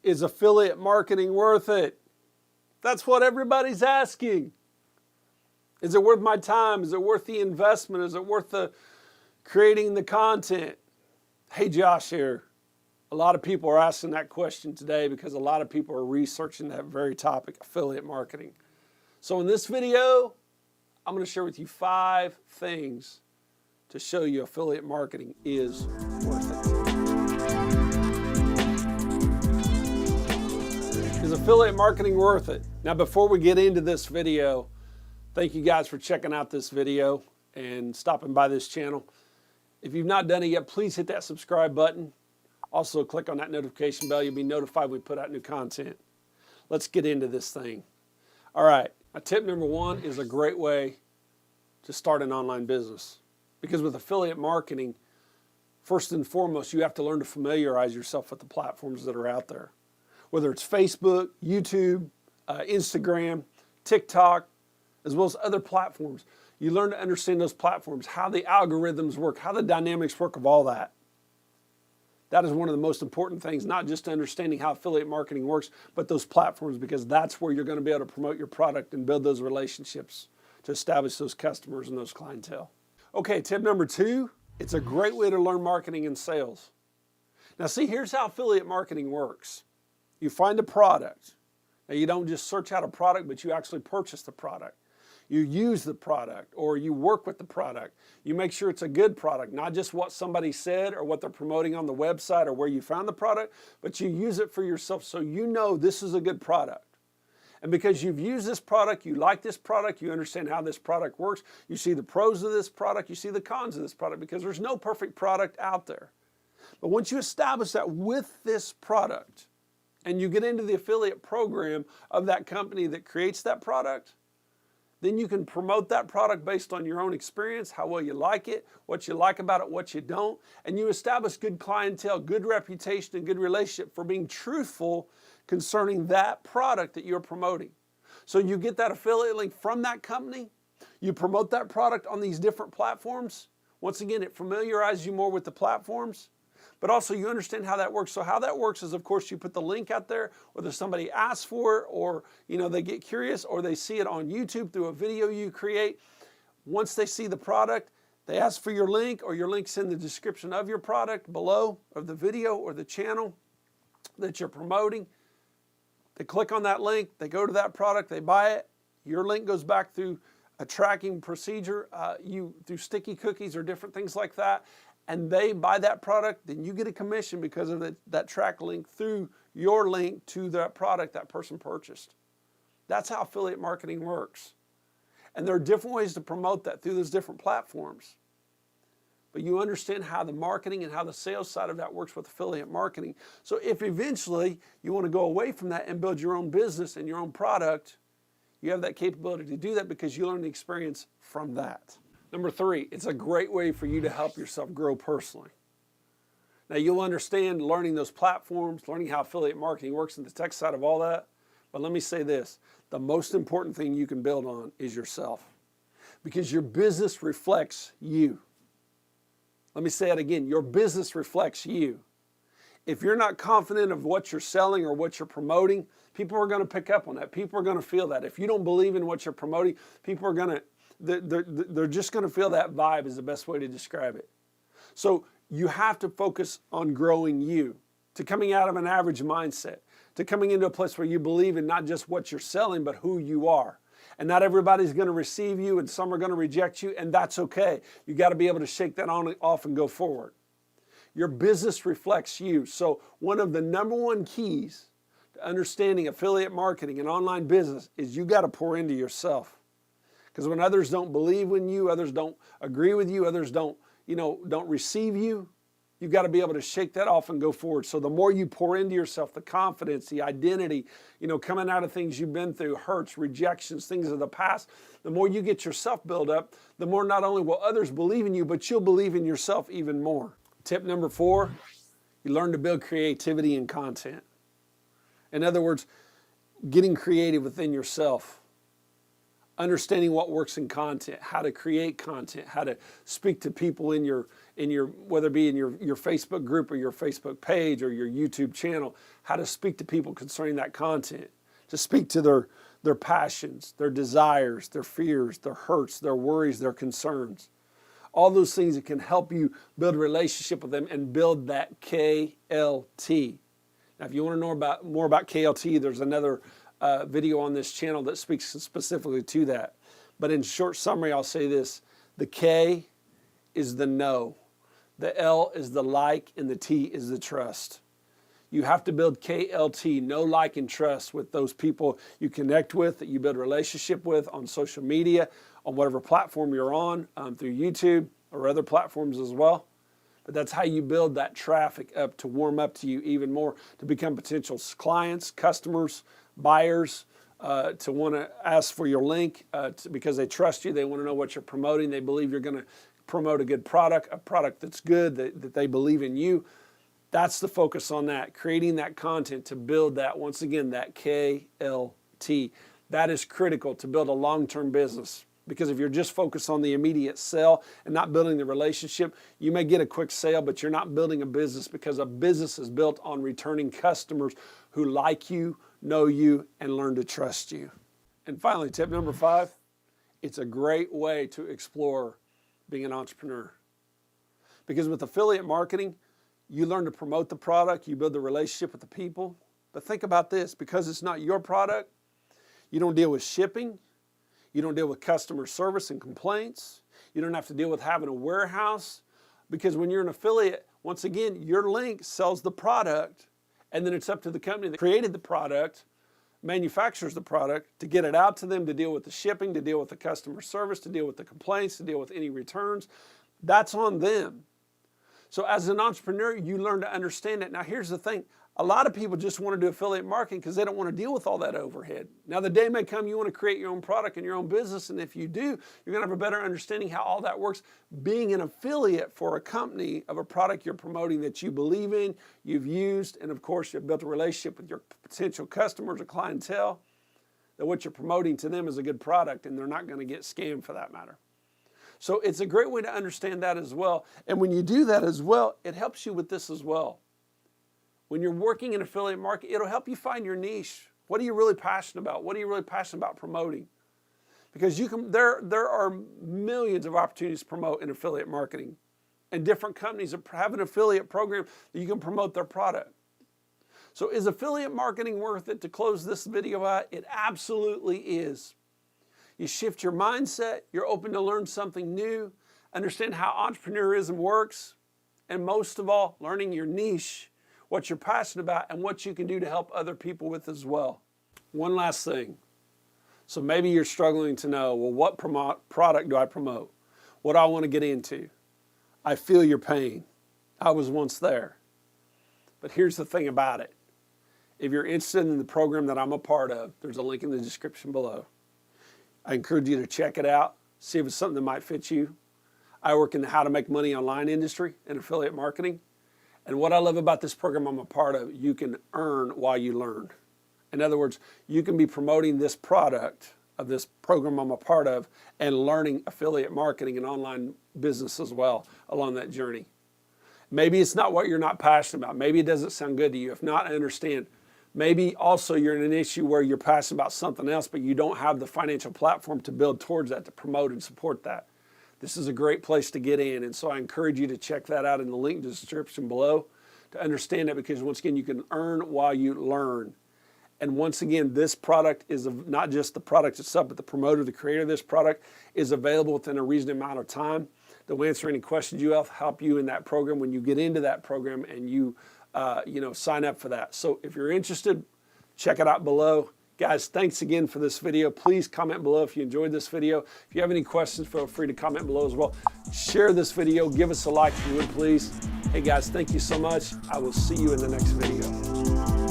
Is affiliate marketing worth it? That's what everybody's asking. Is it worth my time? Is it worth the investment? Is it worth the creating the content? Hey, Josh here. A lot of people are asking that question today because a lot of people are researching that very topic, affiliate marketing. So in this video, I'm going to share with you 5 things to show you affiliate marketing is worth it. Is affiliate marketing worth it? Now, before we get into this video, thank you guys for checking out this video and stopping by this channel. If you've not done it yet, please hit that subscribe button. Also, click on that notification bell. You'll be notified when we put out new content. Let's get into this thing. All right, tip number 1 is a great way to start an online business. Because with affiliate marketing, first and foremost, you have to learn to familiarize yourself with the platforms that are out there. Whether it's Facebook, YouTube, Instagram, TikTok, as well as other platforms. You learn to understand those platforms, how the algorithms work, how the dynamics work of all that. That is one of the most important things, not just understanding how affiliate marketing works, but those platforms, because that's where you're going to be able to promote your product and build those relationships to establish those customers and those clientele. Okay, tip number 2, it's a great way to learn marketing and sales. Now see, here's how affiliate marketing works. You find a product. Now you don't just search out a product, but you actually purchase the product. You use the product or you work with the product. You make sure it's a good product, not just what somebody said or what they're promoting on the website or where you found the product, but you use it for yourself so you know this is a good product. And because you've used this product, you like this product, you understand how this product works, you see the pros of this product, you see the cons of this product, because there's no perfect product out there. But once you establish that with this product, and you get into the affiliate program of that company that creates that product, then you can promote that product based on your own experience, how well you like it, what you like about it, what you don't, and you establish good clientele, good reputation, and good relationship for being truthful concerning that product that you're promoting. So you get that affiliate link from that company, you promote that product on these different platforms. Once again, it familiarizes you more with the platforms, but also you understand how that works. So how that works is, of course, you put the link out there, whether somebody asks for it or they get curious or they see it on YouTube through a video you create. Once they see the product, they ask for your link, or your link's in the description of your product below, of the video or the channel that you're promoting. They click on that link, they go to that product, they buy it. Your link goes back through a tracking procedure, through sticky cookies or different things like that, and they buy that product, then you get a commission because of that track link through your link to that product that person purchased. That's how affiliate marketing works. And there are different ways to promote that through those different platforms. But you understand how the marketing and how the sales side of that works with affiliate marketing. So if eventually you want to go away from that and build your own business and your own product, you have that capability to do that because you learn the experience from that. Number 3, it's a great way for you to help yourself grow personally. Now you'll understand learning those platforms, learning how affiliate marketing works and the tech side of all that. But let me say this, the most important thing you can build on is yourself, because your business reflects you. Let me say it again, your business reflects you. If you're not confident of what you're selling or what you're promoting, people are going to pick up on that. People are going to feel that. If you don't believe in what you're promoting, people are going to they're just going to feel that vibe is the best way to describe it. So you have to focus on growing you, to coming out of an average mindset, to coming into a place where you believe in not just what you're selling, but who you are. And not everybody's going to receive you, and some are going to reject you, and that's okay. You got to be able to shake that off and go forward. Your business reflects you. So one of the number 1 keys to understanding affiliate marketing and online business is you got to pour into yourself. Because when others don't believe in you, others don't agree with you, others don't receive you, you've got to be able to shake that off and go forward. So the more you pour into yourself, the confidence, the identity, coming out of things you've been through, hurts, rejections, things of the past, the more you get yourself built up, the more not only will others believe in you, but you'll believe in yourself even more. Tip number 4, you learn to build creativity in content. In other words, getting creative within yourself. understanding what works in content, how to create content, how to speak to people in your whether it be in your Facebook group or your Facebook page or your YouTube channel, how to speak to people concerning that content, to speak to their passions, their desires, their fears, their hurts, their worries, their concerns. All those things that can help you build a relationship with them and build that KLT. Now, if you want to know more about KLT, there's another video on this channel that speaks specifically to that. But in short summary, I'll say this. The K is the know. The L is the like, and the T is the trust. You have to build KLT, know, like, and trust with those people you connect with, that you build a relationship with on social media, on whatever platform you're on, through YouTube or other platforms as well. But that's how you build that traffic up to warm up to you even more, to become potential clients, customers, buyers, to want to ask for your link because they trust you. They want to know what you're promoting. They believe you're going to promote a good product, a product that's good, that they believe in you. That's the focus on that, creating that content to build that, once again, that KLT. That is critical to build a long-term business, because if you're just focused on the immediate sale and not building the relationship, you may get a quick sale, but you're not building a business, because a business is built on returning customers who like you, know you, and learn to trust you. And finally, tip number 5, it's a great way to explore being an entrepreneur. Because with affiliate marketing, you learn to promote the product, you build the relationship with the people. But think about this, because it's not your product, you don't deal with shipping, you don't deal with customer service and complaints, you don't have to deal with having a warehouse, because when you're an affiliate, once again, your link sells the product, and then it's up to the company that created the product, manufactures the product, to get it out to them, to deal with the shipping, to deal with the customer service, to deal with the complaints, to deal with any returns. That's on them. So as an entrepreneur, you learn to understand it. Now here's the thing. A lot of people just want to do affiliate marketing because they don't want to deal with all that overhead. Now the day may come you want to create your own product and your own business, and if you do, you're going to have a better understanding how all that works. Being an affiliate for a company of a product you're promoting that you believe in, you've used, and of course you've built a relationship with your potential customers or clientele, that what you're promoting to them is a good product and they're not going to get scammed for that matter. So it's a great way to understand that as well. And when you do that as well, it helps you with this as well. When you're working in affiliate marketing, it'll help you find your niche. What are you really passionate about? What are you really passionate about promoting? Because there are millions of opportunities to promote in affiliate marketing. And different companies have an affiliate program that you can promote their product. So is affiliate marketing worth it? To close this video out, it absolutely is. You shift your mindset, you're open to learn something new, understand how entrepreneurism works, and most of all, learning your niche, what you're passionate about, and what you can do to help other people with as well. One last thing. So maybe you're struggling to know, well, what product do I promote? What do I want to get into? I feel your pain. I was once there. But here's the thing about it. If you're interested in the program that I'm a part of, there's a link in the description below. I encourage you to check it out, see if it's something that might fit you. I work in the how to make money online industry and affiliate marketing. And what I love about this program I'm a part of, you can earn while you learn. In other words, you can be promoting this product of this program I'm a part of and learning affiliate marketing and online business as well along that journey. Maybe it's not what you're not passionate about. Maybe it doesn't sound good to you. If not, I understand. Maybe also you're in an issue where you're passionate about something else, but you don't have the financial platform to build towards that, to promote and support that. This is a great place to get in, and so I encourage you to check that out in the link in the description below to understand it, because once again, you can earn while you learn. And once again, this product is not just the product itself, but the promoter, the creator of this product is available within a reasonable amount of time. They'll answer any questions you have, help you in that program when you get into that program and you sign up for that. So if you're interested, check it out below. Guys, thanks again for this video. Please comment below if you enjoyed this video. If you have any questions, feel free to comment below as well. Share this video. Give us a like if you would, please. Hey guys, thank you so much. I will see you in the next video.